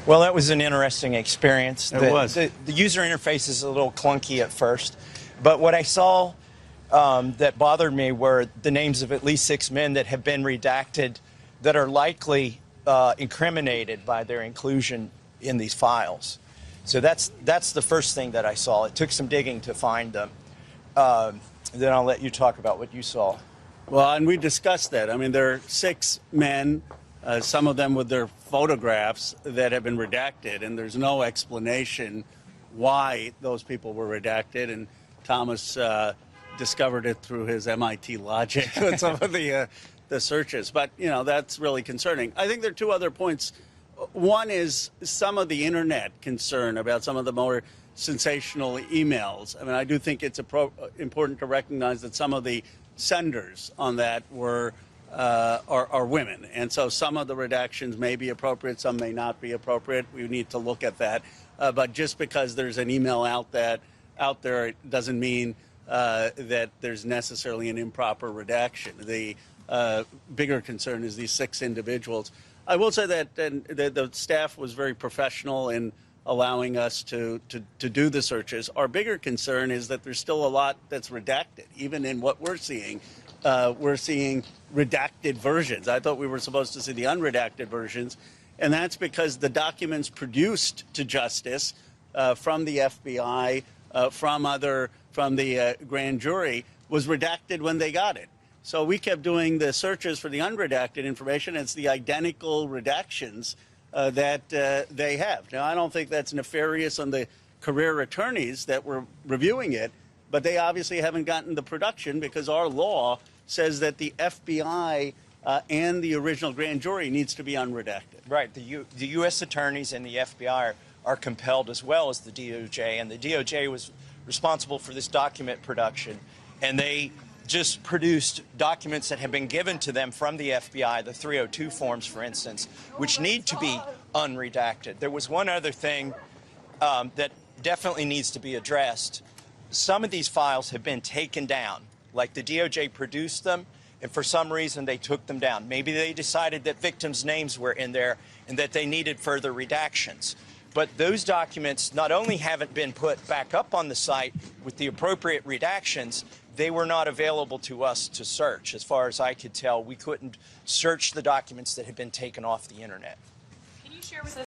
Well, that was an interesting experience. It was. The user interface is a little clunky at first, but what I saw that bothered me were the names of at least 6 men that have been redacted that are likely incriminated by their inclusion in these files. So that's the first thing that I saw. It took some digging to find them. Then I'll let you talk about what you saw. Well, and we discussed that. I mean, there are 6 men, some of them with their photographs that have been redacted, and there's no explanation why those people were redacted. And Thomas discovered it through his MIT logic with some of the searches. But, you know, that's really concerning. I think there are 2 other points. One is some of the internet concern about some of the more sensational emails. I mean, I do think it's important to recognize that some of the senders on that are women, and so some of the redactions may be appropriate, some may not be appropriate. We need to look at that. But just because there's an email out there, it doesn't mean that there's necessarily an improper redaction. The bigger concern is these 6 individuals. I will say that the staff was very professional in allowing us to do the searches. Our bigger concern is that there's still a lot that's redacted. Even in what we're seeing redacted versions. I thought we were supposed to see the unredacted versions, and that's because the documents produced to justice from the FBI, from the grand jury, was redacted when they got it. So we kept doing the searches for the unredacted information. It's the identical redactions that they have. Now, I don't think that's nefarious on the career attorneys that were reviewing it, but they obviously haven't gotten the production because our law says that the FBI and the original grand jury needs to be unredacted. Right. The U.S. attorneys and the FBI are compelled, as well as the DOJ, and the DOJ was responsible for this document production, and they just produced documents that have been given to them from the FBI, the 302 forms, for instance, which need to be unredacted. There was one other thing that definitely needs to be addressed. Some of these files have been taken down, like the DOJ produced them, and for some reason they took them down. Maybe they decided that victims' names were in there and that they needed further redactions. But those documents not only haven't been put back up on the site with the appropriate redactions, they were not available to us to search. As far as I could tell, we couldn't search the documents that had been taken off the internet. Can you share with us